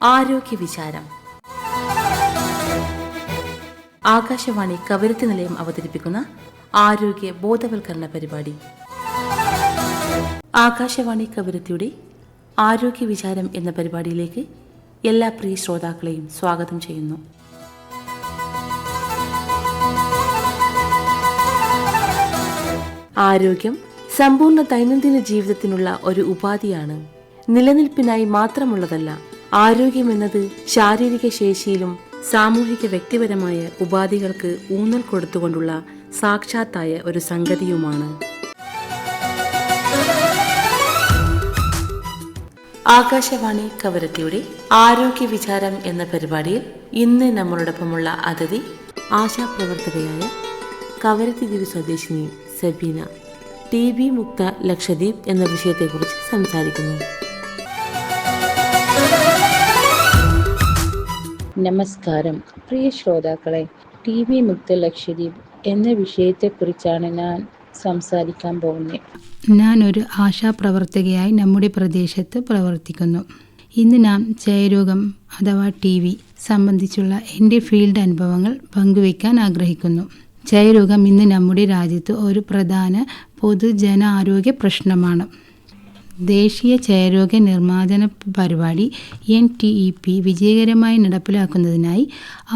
ആരോഗ്യ വിചാരം. ആകാശവാണി കവരത്തി നിലയം അവതരിപ്പിക്കുന്ന ആരോഗ്യ ബോധവൽക്കരണ പരിപാടി. ആകാശവാണി കവരത്തിയുടെ ആരോഗ്യ വിചാരം എന്ന പരിപാടിയിലേക്ക് എല്ലാ പ്രിയ ശ്രോതാക്കളെയും സ്വാഗതം ചെയ്യുന്നു. ആരോഗ്യം സമ്പൂർണ്ണ ദൈനംദിന ജീവിതത്തിനുള്ള ഒരു ഉപാധിയാണ്. നിലനിൽപ്പിനായി മാത്രമുള്ളതല്ല. ആരോഗ്യമെന്നത് ശാരീരിക ശേഷിയിലും സാമൂഹിക വ്യക്തിപരമായ ഉപാധികൾക്ക് ഊന്നൽ കൊടുത്തുകൊണ്ടുള്ള സാക്ഷാത്തായ ഒരു സംഗതിയുമാണ്. ആകാശവാണി കവരത്തിയുടെ ആരോഗ്യ വിചാരം എന്ന പരിപാടിയിൽ ഇന്ന് നമ്മളോടൊപ്പമുള്ള അതിഥി ആശാപ്രവർത്തകയായ കവരത്തി ദ്വീപ് സ്വദേശിനി സബീന. TB മുക്ത ലക്ഷദ്വീപ് എന്ന വിഷയത്തെക്കുറിച്ച് സംസാരിക്കുന്നു. നമസ്കാരം പ്രിയ ശ്രോതാക്കളെ, TB മുക്ത ലക്ഷദ്വീപ് എന്ന വിഷയത്തെക്കുറിച്ചാണ് ഞാൻ സംസാരിക്കാൻ പോകുന്നത്. ഞാൻ ഒരു ആശാപ്രവർത്തകയായി നമ്മുടെ പ്രദേശത്ത് പ്രവർത്തിക്കുന്നു. ഇന്ന് നാം ക്ഷയരോഗം അഥവാ TB സംബന്ധിച്ചുള്ള എൻ്റെ ഫീൽഡ് അനുഭവങ്ങൾ പങ്കുവയ്ക്കാൻ ആഗ്രഹിക്കുന്നു. ക്ഷയരോഗം ഇന്ന് നമ്മുടെ രാജ്യത്ത് ഒരു പ്രധാന പൊതുജന ആരോഗ്യ പ്രശ്നമാണ്. ദേശീയ ക്ഷയരോഗ നിർമ്മാർജ്ജന പരിപാടി NTEP വിജയകരമായി നടപ്പിലാക്കുന്നതിനായി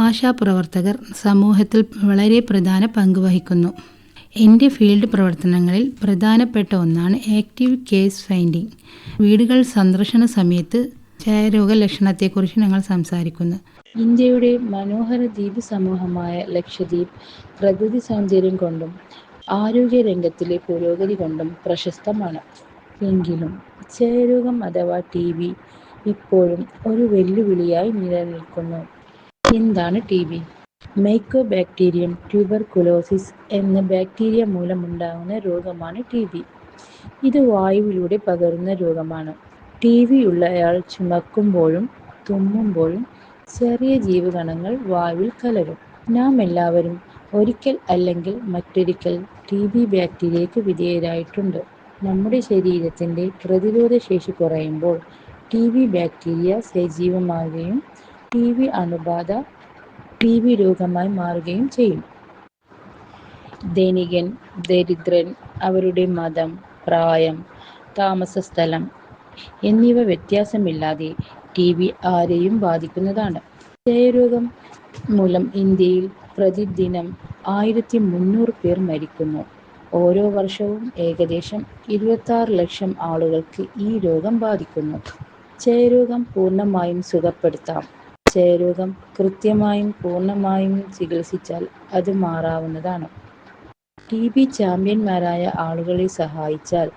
ആശാപ്രവർത്തകർ സമൂഹത്തിൽ വളരെ പ്രധാന പങ്ക് വഹിക്കുന്നു. എൻ്റെ ഫീൽഡ് പ്രവർത്തനങ്ങളിൽ പ്രധാനപ്പെട്ട ഒന്നാണ് ആക്റ്റീവ് കേസ് ഫൈൻഡിംഗ്. വീടുകൾ സന്ദർശന സമയത്ത് ക്ഷയരോഗ ലക്ഷണത്തെക്കുറിച്ച് ഞങ്ങൾ സംസാരിക്കുന്നു. ഇന്ത്യയുടെ മനോഹര ദ്വീപ് സമൂഹമായ ലക്ഷദ്വീപ് പ്രകൃതി സൗന്ദര്യം കൊണ്ടും ആരോഗ്യ രംഗത്തിലെ പുരോഗതി കൊണ്ടും പ്രശസ്തമാണ്. എങ്കിലും ക്ഷയരോഗം അഥവാ TB ഇപ്പോഴും ഒരു വെല്ലുവിളിയായി നിലനിൽക്കുന്നു. എന്താണ് TB? മൈക്കോബാക്ടീരിയം ട്യൂബർകുലോസിസ് എന്ന ബാക്ടീരിയ മൂലമുണ്ടാകുന്ന രോഗമാണ് TB. ഇത് വായുവിലൂടെ പകരുന്ന രോഗമാണ്. TB ഉള്ളയാൾ ചുമക്കുമ്പോഴും തുമ്മുമ്പോഴും ചെറിയ ജീവകണങ്ങൾ വായുവിൽ കലരും. നാം എല്ലാവരും ഒരിക്കൽ അല്ലെങ്കിൽ മറ്റൊരിക്കൽ TB ബാക്ടീരിയയ്ക്ക് വിധേയരായിട്ടുണ്ട്. നമ്മുടെ ശരീരത്തിൻ്റെ പ്രതിരോധ ശേഷി കുറയുമ്പോൾ TB ബാക്ടീരിയ സജീവമാവുകയും TB അണുബാധ TB രോഗമായി മാറുകയും ചെയ്യും. ധനികൻ, ദരിദ്രൻ, അവരുടെ മതം, പ്രായം, താമസ സ്ഥലം എന്നിവ വ്യത്യാസമില്ലാതെ TB ആരെയും ബാധിക്കുന്നതാണ്. ക്ഷയരോഗം മൂലം ഇന്ത്യയിൽ പ്രതിദിനം 1300 പേർ മരിക്കുന്നു. ഓരോ വർഷവും ഏകദേശം 26 ലക്ഷം ആളുകൾക്ക് ഈ രോഗം ബാധിക്കുന്നു. ക്ഷയരോഗം പൂർണ്ണമായും സുഖപ്പെടുത്താം. ക്ഷയരോഗം കൃത്യമായും പൂർണ്ണമായും ചികിത്സിച്ചാൽ അത് മാറാവുന്നതാണ്. TB ചാമ്പ്യന്മാരായ ആളുകളെ സഹായിച്ചാൽ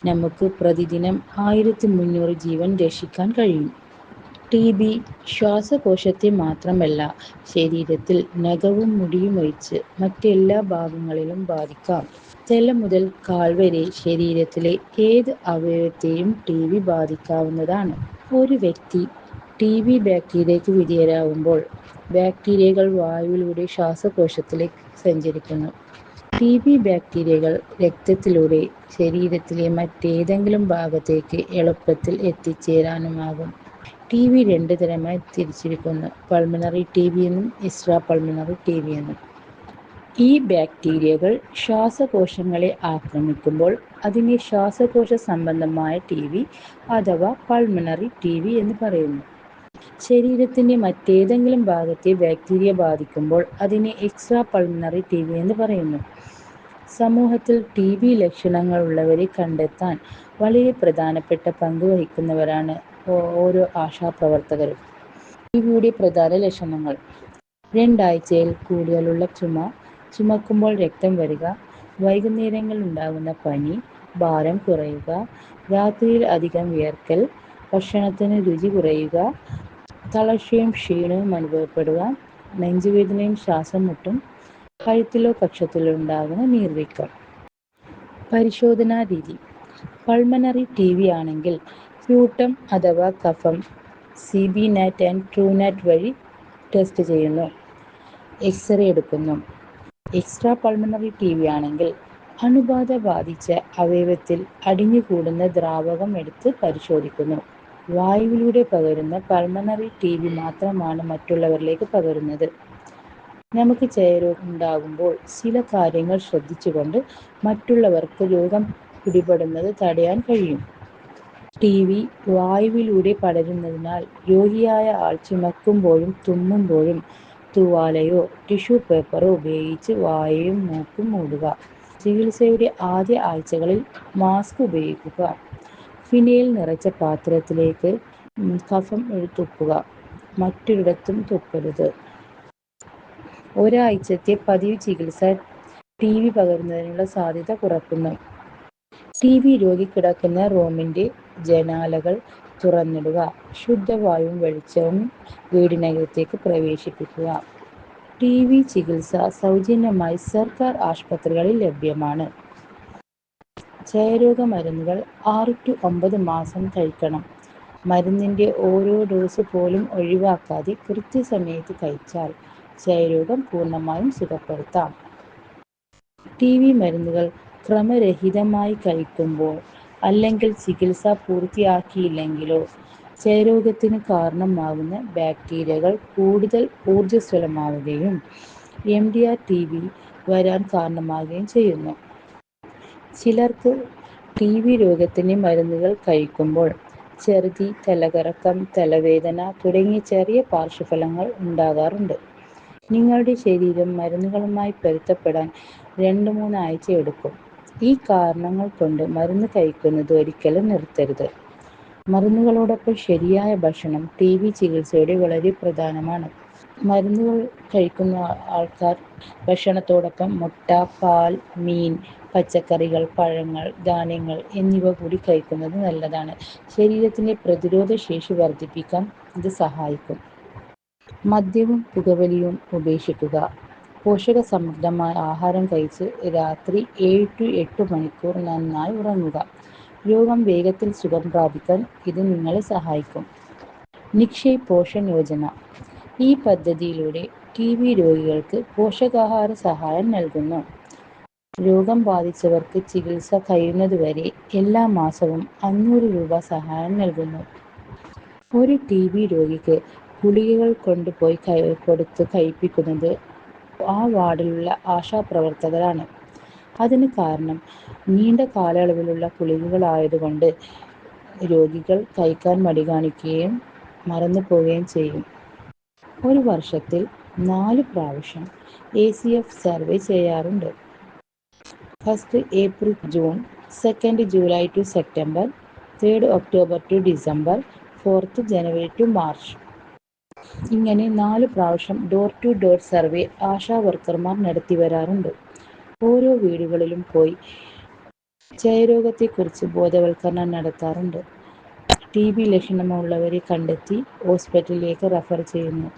നമുക്ക് പ്രതിദിനം 1300 ജീവൻ രക്ഷിക്കാൻ കഴിയും. TB ശ്വാസകോശത്തെ മാത്രമല്ല, ശരീരത്തിൽ നഖവും മുടിയും ഒഴിച്ച് മറ്റെല്ലാ ഭാഗങ്ങളിലും ബാധിക്കാം. തല മുതൽ കാൽ വരെ ശരീരത്തിലെ ഏത് അവയവത്തെയും TB ബാധിക്കാവുന്നതാണ്. ഒരു വ്യക്തി TB ബാക്ടീരിയയ്ക്ക് വിധേയരാകുമ്പോൾ ബാക്ടീരിയകൾ വായുവിലൂടെ ശ്വാസകോശത്തിലേക്ക് സഞ്ചരിക്കുന്നു. TB ബാക്ടീരിയകൾ രക്തത്തിലൂടെ ശരീരത്തിലെ മറ്റേതെങ്കിലും ഭാഗത്തേക്ക് എളുപ്പത്തിൽ എത്തിച്ചേരാനുമാകും. TB 2 തരമായി തിരിച്ചിരിക്കുന്നു: പൾമണറി TB എന്നും എക്സ്ട്രാ പൾമണറി TB എന്നും. ഈ ബാക്ടീരിയകൾ ശ്വാസകോശങ്ങളെ ആക്രമിക്കുമ്പോൾ അതിനെ ശ്വാസകോശ സംബന്ധമായ TB അഥവാ പൾമണറി TB എന്ന് പറയുന്നു. ശരീരത്തിൻ്റെ മറ്റേതെങ്കിലും ഭാഗത്തെ ബാക്ടീരിയ ബാധിക്കുമ്പോൾ അതിനെ എക്സ്ട്രാ പൾമണറി TB എന്ന് പറയുന്നു. സമൂഹത്തിൽ TB ലക്ഷണങ്ങളുള്ളവരെ കണ്ടെത്താൻ വളരെ പ്രധാനപ്പെട്ട പങ്ക് വഹിക്കുന്നവരാണ് ഓരോ ആശാപ്രവർത്തകരും. TBയുടെ പ്രധാന ലക്ഷണങ്ങൾ: 2 ആഴ്ചയിൽ കൂടുതലുള്ള ചുമ, ചുമക്കുമ്പോൾ രക്തം വരിക, വൈകുന്നേരങ്ങളിൽ ഉണ്ടാകുന്ന പനി, ഭാരം കുറയുക, രാത്രിയിൽ അധികം വിയർക്കൽ, ഭക്ഷണത്തിന് രുചി കുറയുക, തളർച്ചയും ക്ഷീണവും അനുഭവപ്പെടുക, നെഞ്ചുവേദനയും ശ്വാസം മുട്ടും, കഴുത്തിലോ കക്ഷത്തിലോ ഉണ്ടാകുന്ന നീർവീക്കം. പരിശോധനാ രീതി: പൾമണറി TB ആണെങ്കിൽ സ്പ്യൂട്ടം അഥവാ കഫം CB NAT ആൻഡ് TrueNAT വഴി ടെസ്റ്റ് ചെയ്യുന്നു. എക്സ്റേ എടുക്കുന്നു. എക്സ്ട്രാ പൾമണറി TB ആണെങ്കിൽ അണുബാധ ബാധിച്ച അവയവത്തിൽ അടിഞ്ഞുകൂടുന്ന ദ്രാവകം എടുത്ത് പരിശോധിക്കുന്നു. വായുവിലൂടെ പകരുന്ന പൾമണറി TB മാത്രമാണ് മറ്റുള്ളവരിലേക്ക് പകരുന്നത്. നമുക്ക് ക്ഷയരോഗം ഉണ്ടാകുമ്പോൾ ചില കാര്യങ്ങൾ ശ്രദ്ധിച്ചുകൊണ്ട് മറ്റുള്ളവർക്ക് രോഗം പിടിപെടുന്നത് തടയാൻ കഴിയും. TB വായുവിലൂടെ പടരുന്നതിനാൽ രോഗിയായ ആൾ ചുമക്കുമ്പോഴും തുമ്മുമ്പോഴും തൂവാലയോ ടിഷ്യൂ പേപ്പറോ ഉപയോഗിച്ച് വായയും മൂക്കും മൂടുക. ചികിത്സയുടെ ആദ്യ ആഴ്ചകളിൽ മാസ്ക് ഉപയോഗിക്കുക. ഫിനൈൽ നിറച്ച പാത്രത്തിലേക്ക് കഫം തുപ്പുക. മറ്റൊരിടത്തും തുപ്പരുത്. ഒരാഴ്ചത്തെ പതിവ് ചികിത്സ TB പകരുന്നതിനുള്ള സാധ്യത കുറയ്ക്കുന്നു. TB രോഗി കിടക്കുന്ന റൂമിന്റെ ജനാലകൾ തുറന്നിടുക. ശുദ്ധവായുവും വെളിച്ചവും വീടിനകത്തേക്ക് പ്രവേശിപ്പിക്കുക. TB ചികിത്സ സൗജന്യമായി സർക്കാർ ആശുപത്രികളിൽ ലഭ്യമാണ്. ക്ഷയരോഗ മരുന്നുകൾ 6 to 9 മാസം കഴിക്കണം. മരുന്നിന്റെ ഓരോ ഡോസ് പോലും ഒഴിവാക്കാതെ കൃത്യസമയത്ത് കഴിച്ചാൽ ക്ഷയരോഗം പൂർണ്ണമായും സുഖപ്പെടുത്താം. TB മരുന്നുകൾ ക്രമരഹിതമായി കഴിക്കുമ്പോൾ അല്ലെങ്കിൽ ചികിത്സ പൂർത്തിയാക്കിയില്ലെങ്കിലോ ക്ഷയരോഗത്തിന് കാരണമാകുന്ന ബാക്ടീരിയകൾ കൂടുതൽ ഊർജ്ജസ്വലമാവുകയും MDR TB വരാൻ കാരണമാവുകയും ചെയ്യുന്നു. ചിലർക്ക് TB രോഗത്തിന് മരുന്നുകൾ കഴിക്കുമ്പോൾ ഛർദി, തലകറക്കം, തലവേദന തുടങ്ങിയ ചെറിയ പാർശ്വഫലങ്ങൾ ഉണ്ടാകാറുണ്ട്. നിങ്ങളുടെ ശരീരം മരുന്നുകളുമായി പൊരുത്തപ്പെടാൻ 2-3 ആഴ്ച എടുക്കും. ഈ കാരണങ്ങൾ കൊണ്ട് മരുന്ന് കഴിക്കുന്നത് ഒരിക്കലും നിർത്തരുത്. മരുന്നുകളോടൊപ്പം ശരിയായ ഭക്ഷണം TB ചികിത്സയുടെ വളരെ പ്രധാനമാണ്. മരുന്നുകൾ കഴിക്കുന്ന ആൾക്കാർ ഭക്ഷണത്തോടൊപ്പം മുട്ട, പാൽ, മീൻ, പച്ചക്കറികൾ, പഴങ്ങൾ, ധാന്യങ്ങൾ എന്നിവ കൂടി കഴിക്കുന്നത് നല്ലതാണ്. ശരീരത്തിന്റെ പ്രതിരോധ ശേഷി വർദ്ധിപ്പിക്കാൻ ഇത് സഹായിക്കും. മദ്യവും പുകവലിയും ഉപേക്ഷിക്കുക. പോഷകസമൃദ്ധമായ ആഹാരം കഴിച്ച് രാത്രി 7 to 8 മണിക്കൂർ നന്നായി ഉറങ്ങുക. രോഗം വേഗത്തിൽ സുഖം പ്രാപിക്കാൻ ഇത് നിങ്ങളെ സഹായിക്കും. നിക്ഷയ് പോഷൺ യോജന. ഈ പദ്ധതിയിലൂടെ TB രോഗികൾക്ക് പോഷകാഹാര സഹായം നൽകുന്നു. രോഗം ബാധിച്ചവർക്ക് ചികിത്സ കഴിയുന്നതുവരെ എല്ലാ മാസവും 500 രൂപ സഹായം നൽകുന്നു. ഒരു TB രോഗിക്ക് ഗുളികകൾ കൊണ്ടുപോയി കൊടുത്ത് കഴിപ്പിക്കുന്നത് ആ വാർഡിലുള്ള ആശാപ്രവർത്തകരാണ്. അതിന് കാരണം നീണ്ട കാലയളവിലുള്ള ഗുളികകളായതുകൊണ്ട് രോഗികൾ കഴിക്കാൻ മടി കാണിക്കുകയും മറന്നു പോവുകയും ചെയ്യും. ഒരു വർഷത്തിൽ 4 പ്രാവശ്യം ACF സർവേ ചെയ്യാറുണ്ട്. 1st April to June, 2nd July to September, 3rd October to December, 4th January to March. ഇങ്ങനെ 4 പ്രാവശ്യം door to door survey ASHA വർക്കർമാർ നടത്തി വരാറുണ്ട്. ഓരോ വീടുകളിലും പോയി ക്ഷയരോഗത്തെക്കുറിച്ച് ബോധവൽക്കരണം നടത്താറുണ്ട്. TB ലക്ഷണമുള്ളവരെ കണ്ടെത്തി ഹോസ്പിറ്റലിലേക്ക് റഫർ ചെയ്യുന്നു.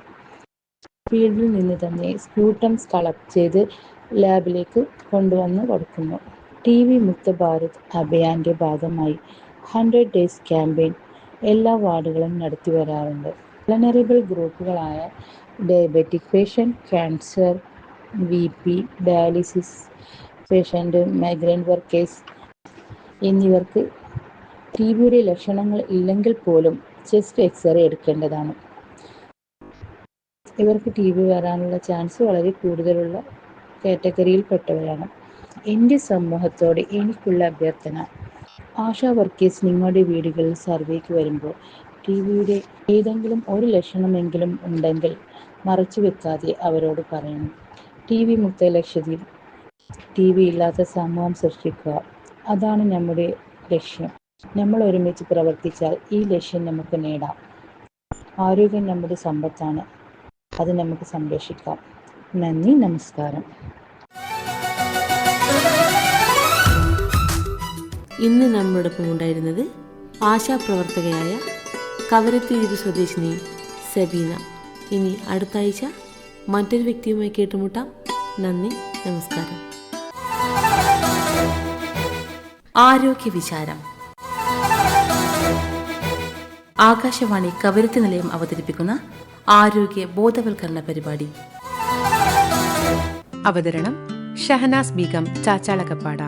ഫീൽഡിൽ നിന്ന് തന്നെ സ്പ്യൂട്ടംസ് കളക്ട് ചെയ്ത് ലാബിലേക്ക് കൊണ്ടുവന്ന് കൊടുക്കുന്നു. TB മുക്ത ഭാരത് അഭിയാന്റെ ഭാഗമായി 100 days ക്യാമ്പയിൻ എല്ലാ വാർഡുകളും നടത്തി വരാറുണ്ട്. വൾനറബിൾ ഗ്രൂപ്പുകളായ diabetic patient, cancer, BP, dialysis patient, migrant workers എന്നിവർക്ക് TBയുടെ ലക്ഷണങ്ങൾ ഇല്ലെങ്കിൽ പോലും ചെസ്റ്റ് എക്സ്റേ എടുക്കേണ്ടതാണ്. ഇവർക്ക് TB വരാനുള്ള ചാൻസ് വളരെ കൂടുതലുള്ള കാറ്റഗറിയിൽപ്പെട്ടവരാണ്. എൻ്റെ സമൂഹത്തോട് എനിക്കുള്ള അഭ്യർത്ഥന, ആശാ വർക്കേഴ്സ് നിങ്ങളുടെ വീടുകളിൽ സർവേക്ക് വരുമ്പോൾ TBയുടെ ഏതെങ്കിലും ഒരു ലക്ഷണമെങ്കിലും ഉണ്ടെങ്കിൽ മറച്ചു വെക്കാതെ അവരോട് പറയണം. TB മുക്ത ലക്ഷദ്വീപ്, TB ഇല്ലാത്ത സമൂഹം സൃഷ്ടിക്കുക. അതാണ് നമ്മുടെ ലക്ഷ്യം. നമ്മൾ ഒരുമിച്ച് പ്രവർത്തിച്ചാൽ ഈ ലക്ഷ്യം നമുക്ക് നേടാം. ആരോഗ്യം നമ്മുടെ സമ്പത്താണ്. അത് നമുക്ക് സംരക്ഷിക്കാം. നന്ദി, നമസ്കാരം. ഇന്ന് നമ്മളോടൊപ്പം ഉണ്ടായിരുന്നത് ആശാപ്രവർത്തകയായ കവരത്തിയൂർ സ്വദേശിനി സബീന. ഇനി അടുത്ത ആഴ്ച മറ്റൊരു വ്യക്തിയുമായി കേട്ടുമുട്ടാം. നന്ദി, നമസ്കാരം. ആരോഗ്യ വിചാരം. ആകാശവാണി കവരത്തി നിലയം അവതരിപ്പിക്കുന്ന ആരോഗ്യ ബോധവൽക്കരണ പരിപാടി. അവതരണം ഷഹനാസ് ബീഗം ചാച്ചാളകപ്പാട.